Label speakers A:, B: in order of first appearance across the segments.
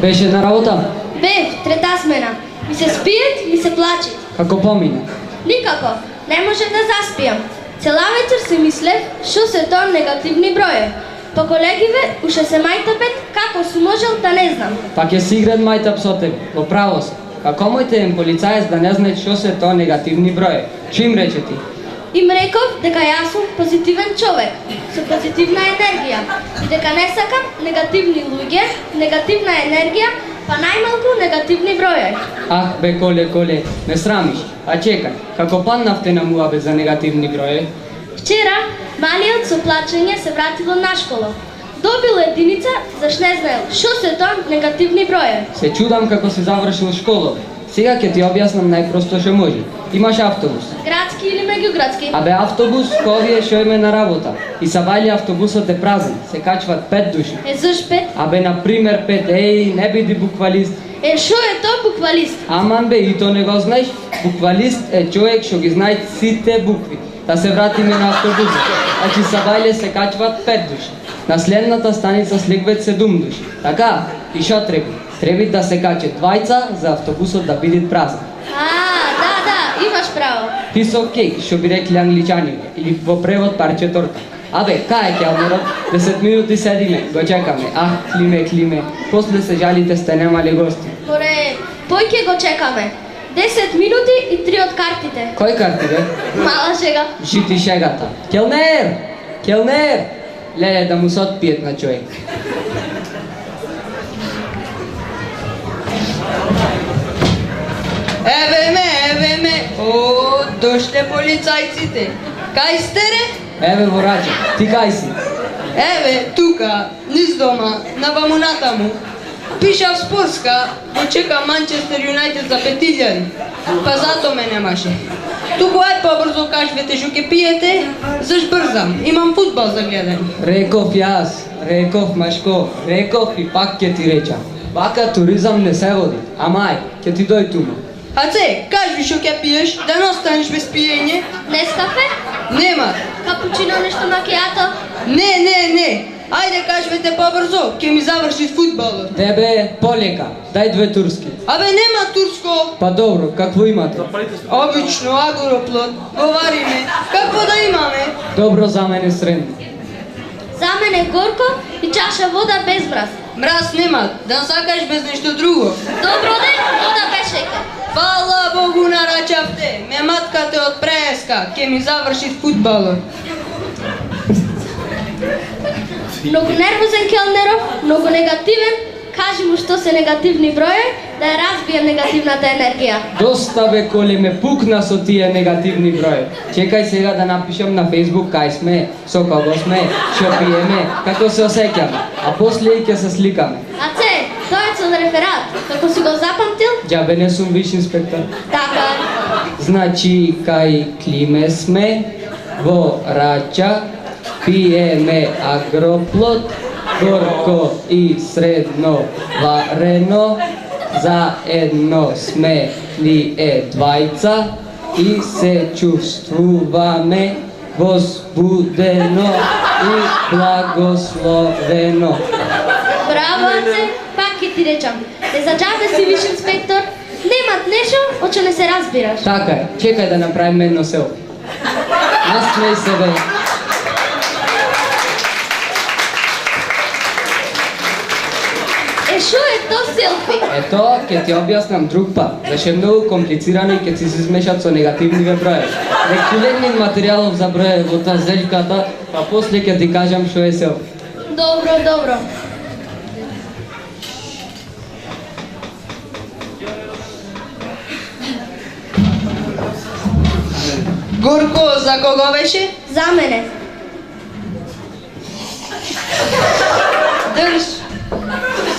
A: Беше на работа?
B: Бев, трета смена. Ми се спият, ми се плачат.
A: Како помина?
B: Никако, не можех да заспијам. Цела вечер се мислев што се тоа негативни броje. Па колегиве уште се мајтапет како су можел да не знам.
A: Па ќе си играт мајтап со тебе, во право си. Како мојте им полицаец да не знае што се тоа негативни броje? Што им рече ти?
B: Им реков дека јас сум позитивен човек, со позитивна енергија и дека не сакам негативни луѓе, негативна енергија, па најмалку негативни броje.
A: Ах, бе, Коле, не срамиш. А чекај, како паднавте на муабе за негативни броje?
B: Вчера, малиот со плачење се вратило на школа. Добил единица, заш не знаел што се тоа негативни броje.
A: Се чудам како си завршил школа. Сега ќе ти објаснам најпросто што може. Имаш автобус.
B: Градски или меѓуградски?
A: Абе автобус ко овие што име на работа. И сабајле автобусот е празен, се качват 5 души.
B: Е, заш 5?
A: Абе например 5, еј, не биди буквалист.
B: Е, што е тоа буквалист?
A: Аман бе, и то не го знаеш. Буквалист е човек што ги знае сите букви. Да се вратиме на автобусот. Значи сабајле се качват 5 души. На следната станица слегват 7 души. Така? И што треби? Треби да се каче двајца за автобусот да биде празен.
B: Да, имаш право.
A: Piece of cake, што би рекли англичани, или во превод парче торта. Абе, кај е келнерот? 10 минути седиме, го чекаме. Ах, климе. После се жалите сте немали гости.
B: Поре, појќе го чекаме. 10 минути и 3 од картите.
A: Кој карти, бе?
B: Мала шега.
A: Жити шегата. Келнер! Леле, да му се отпиет на човек.
C: Еве ме, о, дошле полицајците. Кај сте ре?
A: Еве вораче, ти кај си?
C: Еве, тука, низ дома, на вамуната му. Пишав спорска, го чека Манчестер Юнајтед за 5000. Па зато ме немаше. Туку ај побрзо кажвете што ќе пиете, заш брзам, имам фудбал за гледање.
A: Реков јас, реков Машко, реков и пак ќе ти речам. Вака туризам не се води, амај, ќе ти дој тума.
C: Аце, кажи што ќе пиеш, да не останеш без пиење.
B: Нескафе?
C: Нема.
B: Капучино, нешто макијато?
C: Не. Ајде кажвете побрзо, ќе ми заврши фудбалот.
A: Тебе полека, дај 2 турски.
C: Абе нема турско.
A: Па добро, какво имате?
C: Обично, агороплод. Говори ме, какво да имаме?
A: Добро за мене средно.
B: За мене горко и чаша вода без мраз.
C: Мраз нема, да сакаш без нешто друго.
B: Добро ден, вода без шеќер.
C: Фала Богу нарачавте, ме маткате од преска, ќе ми заврши фудбалот.
B: Многу нервозен келнеров, многу негативен. Кажи му што се негативни броje, да ја разбием негативната енергија.
A: Доста бе, Коле, ме пукна со тие негативни броje. Чекај сега да напишам на Facebook кај сме, со кого сме, што пиеме, како се осеќаме, а после и ќе се сликаме.
B: Аце, тоа е со реферат. Како си го запамтил?
A: Џабе не сум виш инспектор.
B: Така.
A: Значи, кај Климе сме, во Рача, пиеме агроплод, горко и средно варено, заедно сме ние двајца и се чувствуваме возбудено и благословено.
B: Браво, Аце, пак ќе ти речам. Не за џабе си виш инспектор, немат нешто од што не се разбираш.
A: Така е, чекај да направиме едно селфи. Насмеј се, бе.
B: Што е тоа селфи?
A: Ето, ќе ти објаснам друг пат, зашто е многу комплицирано и ќе ти се смешат со негативниве броje. Нек ти легне материјалов за броje во таа зельката, па после ќе ти кажам што е селфи.
B: Добро.
C: Горко, за кого беше?
B: За мене.
C: Држ.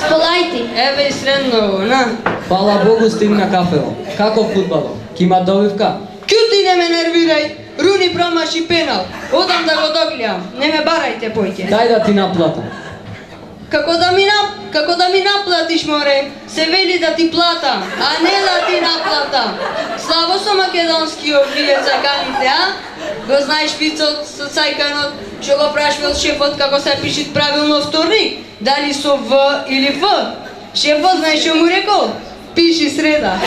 B: Сполајти.
C: Еве и средно, на.
A: Фала Богу стигна кафело. Како фудбалот? Ки има добивка?
C: Кјути не ме нервирај. Руни промаши пенал. Одам да го догледам. Не ме барајте појќе.
A: Дај да ти наплатам.
C: Како да ми наплатиш, море, се вели да ти платам, а не да ти наплатам. Слабо со македонски вие цаганите, а? Го знаеш вицот со цајканот, што го прашвал шефот како се пишет правилно вторник? Дали со В или В? Шефот знаеш што му рекол? Пиши среда.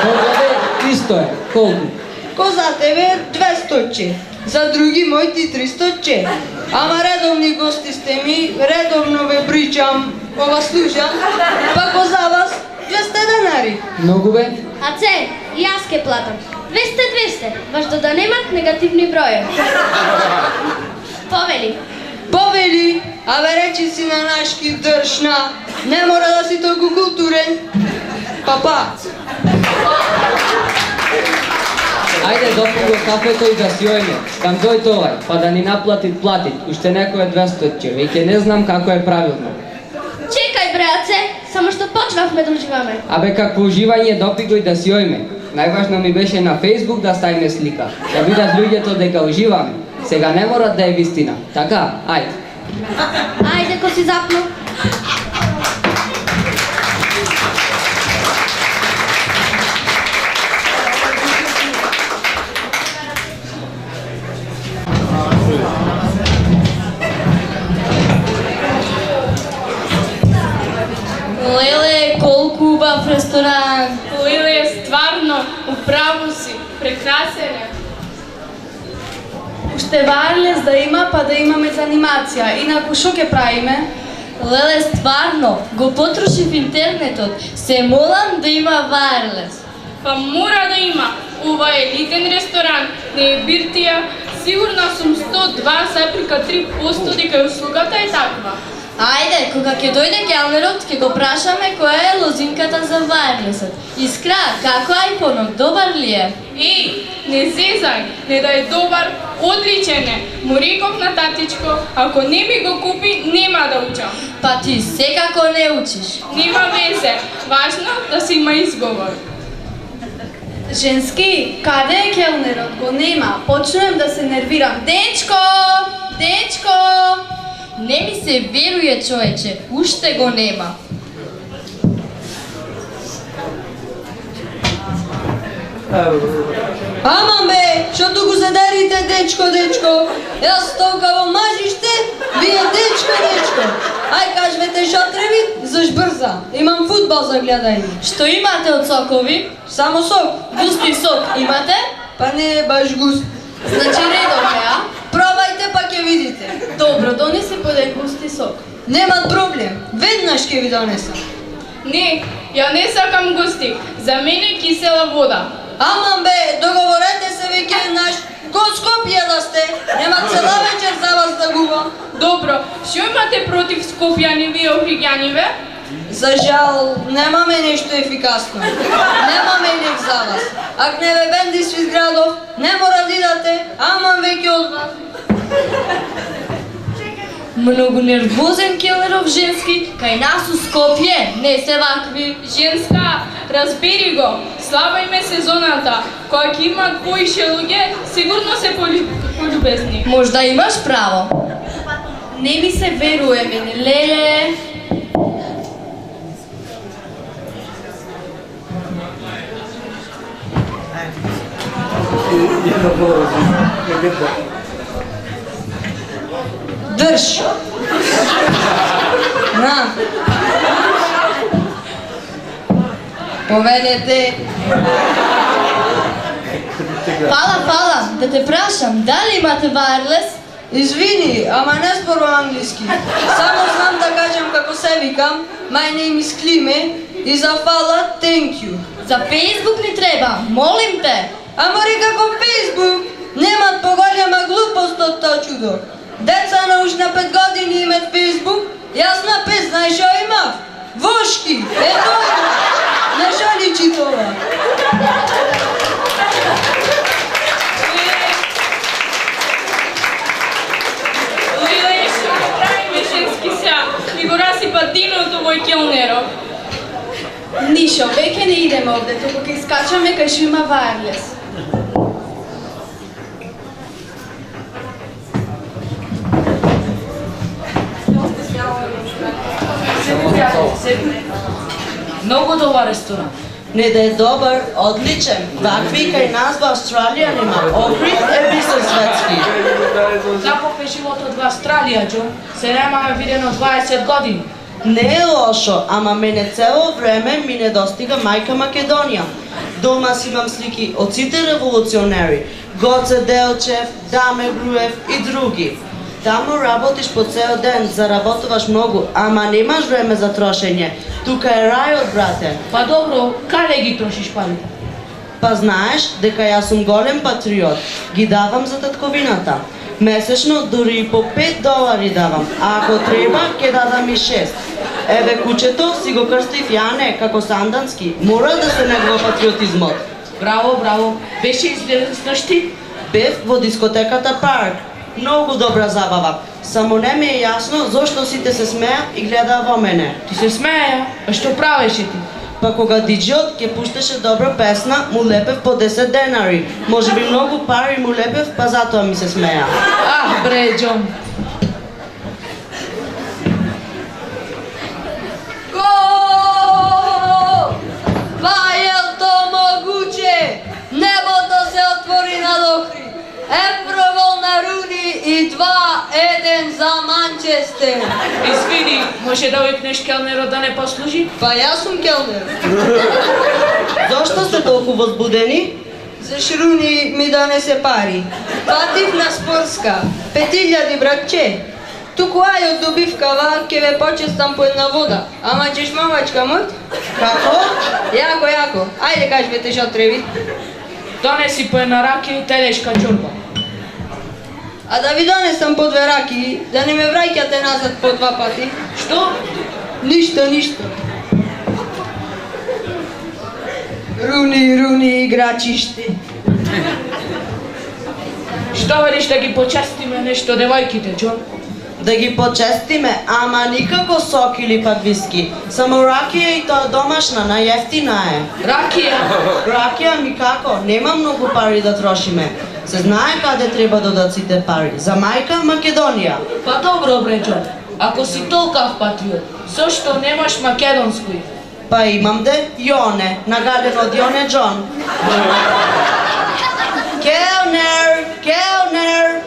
A: Добре, исто е. Колку?
C: Ко за тебе 200 за други моите 300. Ама редовни гости сте ми, редовно ве причам, ова слушам, па ко за вас 200 денари.
A: Многу бе?
B: Аце, и јас ке платам. 200, важно да немат негативни бројеви. Повели.
C: Повели, а ве речи си на нашки држна, не мора да си толку културен. Папа.
A: Ајде допинго кафето и да си ојме. Кам дој товај, па да ни наплатит платит. Уште некој 200, веќе не знам како е правилно.
B: Чекај бре, Аце, само што почнавме да уживаме.
A: Абе какво уживање допинго и да си ојме. Најважно ми беше на Facebook да ставиме слика. Да видат луѓето дека уживаме. Сега не мора да е вистина. Така, ајде.
B: Ајде, ко си запну.
D: Леле, колку убав ресторан.
E: Лиле, стварно, управо си, прекрасен е.
D: Уште варлес да има, па да имаме за анимација. Инаку шо ќе правиме?
F: Леле, стварно, го потрошив интернетот. Се молам да има варлес.
E: Па мора да има. Ова е елитен ресторан, не е биртија. Сигурна сум 102,3% дека услугата е таква.
F: Ајде, кога ќе дојде келнерот, ќе го прашаме која е лозинката за варлесот. Искра, како ајфонот, добар ли е?
E: Еј, не зезај, не да е добар, одличен е. Му реков на татичко, ако не ми го купи, нема да учам.
F: Па ти секако не учиш.
E: Нема везе, важно да си има изговор.
D: Женски, каде е келнерот? Го нема. Почнувам да се нервирам. Дечко! Дечко!
F: Не ми се веруе, човече, уште го нема.
C: Аман бе, што туку се дерите, дечко, дечко. Јас толка во мажиште, вие дечко. Ај кажвете што треби, заш брза. Имам фудбал за гледање.
F: Што имате од сокови?
C: Само сок.
F: Густи сок имате?
C: Па не е баш густ.
D: Значи редовно, а?
C: Пробајте па ќе видите.
D: Добро, донеси по еден густи сок.
C: Нема проблем. Веднаш ќе ви донесам.
E: Не, ја не сакам густи, за мене кисела вода.
C: Аман бе, договорете се веќе еднаш. Ко Скопје да сте, нема цела вечер за вас да губам.
E: Добро, што имате против скопјани вие охриѓаниве?
C: За жал, немаме нешто ефикасно. Немаме лек за вас. Ако не ве бенди сви градов, не мора да идате, аман веќе од вас.
F: Многу нервозен келнеров женски, кај нас у Скопје не се вакви.
E: Женска, разбери го, слаба им е сезоната. Кога ќе имат поише луѓе, сигурно се полюбезни.
F: Можда имаш право.
D: Не ми се веруе мене, леле.
C: Држ. На. Поведете.
F: Фала, да те прашам, дали имате варлес?
C: Извини, ама не зборувам англиски. Само знам да кажам како се викам, my name is Климе и за фала thank you.
F: За Фейсбук ни треба, молим те.
C: Ама како Фейсбук, немат поголема глупост од тоа чудо. Деца на уж на 5 години имат Фейсбук, јас на 5 знаеш што имав? Вошки, ето е. На што личи тоа?
E: Лиле, што го правиме женски сега? Ми го расипа диното вој келнеров.
D: Нишо, веќе не идеме овде, туку ќе искачаме кај што има варлес.
G: Многу добар ресторан.
H: Не да е добар, одличен. Вакви кај нас во Австралија нема. Охрид е бизнес светски.
G: Каков е животот во Австралија, Џо? Се немаме видено 20 години.
H: Не е лошо, ама мене цело време ми недостига мајка Македонија. Дома си имам слики од сите револуционери, Гоце Делчев, Даме Груев и други. Таму работиш по цел ден, заработуваш многу, ама немаш време за трошење. Тука е рајот, брате.
G: Па добро, каде ги трошиш парите?
H: Па знаеш дека јас сум голем патриот. Ги давам за татковината. Месечно дури и по $5 давам, а ако треба, ќе дадам и 6. Еве кучето си го крстив Јане, како Сандански. Мора да се негува патриотизмот.
G: Браво, браво. Беше изгледен сношти?
H: Бев во дискотеката Парк. Многу добра забава. Само не ми е јасно зошто сите се смеа и гледаа во мене.
G: Ти се смеја, а што правеше ти?
H: Па кога диџеот ќе пуштеше добра песна, му лепев по 10 денари. Може би многу пари му лепев, па затоа ми се смеа.
G: Ах, бре, Џон.
F: Гол! Па е то могуче? Небото се отвори на Охрид. Евровол на Руни и 2-1 за Манчестер.
G: Извини, може да викнеш келнерот да не послужи?
C: Па јас сум келнер.
H: Зошто сте толку возбудени?
C: Заш Руни ми донесе пари. Платив на Спорска. 5000 братче. Туку ај од добивкава ќе ве почестам по една вода. Ама ćeš мамачка мојт?
H: Како?
C: Јако, јако. Ајде кажете што треби.
G: Донеси по една ракија и телешка чорба.
C: А да ви донесам по 2 раки, да не ме враќате назад по 2 пати.
G: Што?
C: Ништо, ништо. Руни, Руни, играчиште.
G: Што велиш да ги почестиме нешто девојките, Џон?
H: Да ги почестиме, ама никако сок или пак виски. Само ракија и тоа домашна, најефтина е.
G: Ракија?
H: Ракија ми како? Нема многу пари да трошиме. Се знае каде треба да дадат сите пари. За мајка Македонија.
G: Па добро, бре, Џон. Ако си толкав патриот, зошто немаш македонско име?
H: Па имам де Јоне, награден од Јоне Џон. Келнер, келнер.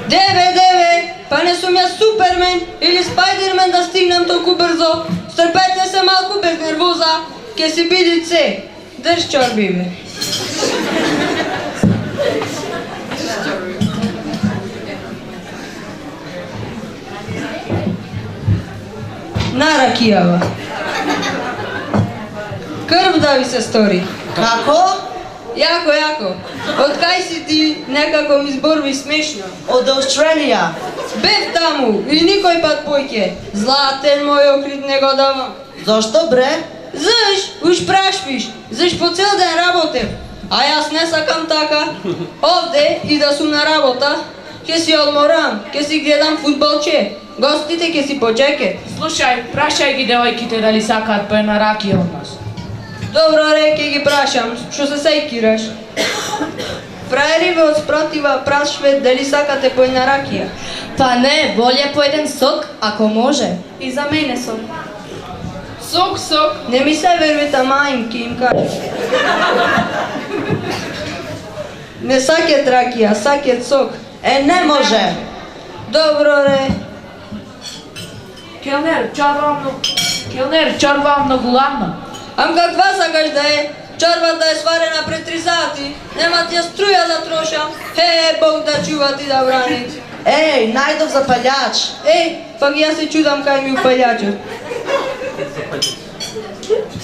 C: Деве, па не сум јас Супермен или Спајдермен да стигнам толку брзо. Стрпете се малку без нервоза, ќе се биде се. Држ чорби, бе. На ракијава. Крв да ви се стори.
H: Како?
C: Јако, јако. Од кај си ти, некако ми зборви смешно.
H: Од Австралија.
C: Бев таму и никој пат појќе. Златен мој Охрид не го давам.
H: Зошто, бре?
C: Заш, уж прашпиш, заш по цел ден работев. А јас не сакам така. Овде и да сум на работа, ќе си одморам, ќе си гледам фудбалче. Гостите ќе си почекат.
G: Слушај, прашај ги девојките дали сакаат по една ракија од нас.
C: Добро, ќе ги прашам, што се сеќираш? Фраери ве од спротива прашве дали сакате по една ракија.
F: Па не, болje по еден сок, ако може.
D: И за мене сок.
E: Сок, сок.
C: Не ми се вервите, мајм, ќе им кажеш. Не сакет ракија, сакет сок.
H: Е, не може.
C: Добро,
G: Келнер, чорба многу ладна.
C: Ам каква сакаш да е? Чорбата е сварена пред 3 сати. Нема ти ја струја да трошам. Бог да чува ти да брани.
H: Еј, најдов запалјач.
C: Пак јас се чудам кај ми упалјачот.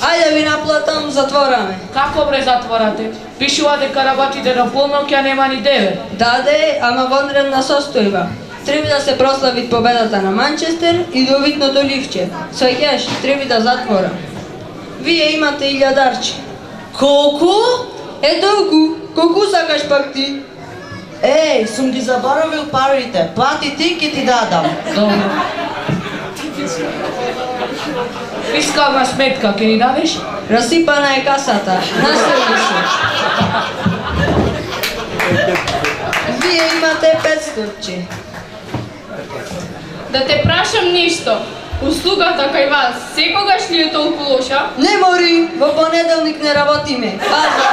C: Ајде ви наплатам, затвораме.
G: Како бре затворате? Пишува дека работите до полноќ, а нема ни 9.
C: Даде, ама вонредна состојба. Треба да се прослави победата на Манчестер и добитното ливче. Сваќаш, треба да затворам. Вие имате 1000
H: Колку?
C: толку, колку сакаш пак ти?
H: Еј, сум ги заборавил парите. Плати ти, ќе ти дадам.
G: Добро. Фискална сметка, ќе ни дадеш?
C: Расипана е касата. Насели се. Вие имате 500.
E: Да те прашам нешто. Услугата кај вас секогаш ли е толку лоша?
C: Не мори, во понеделник не работиме. Пазар.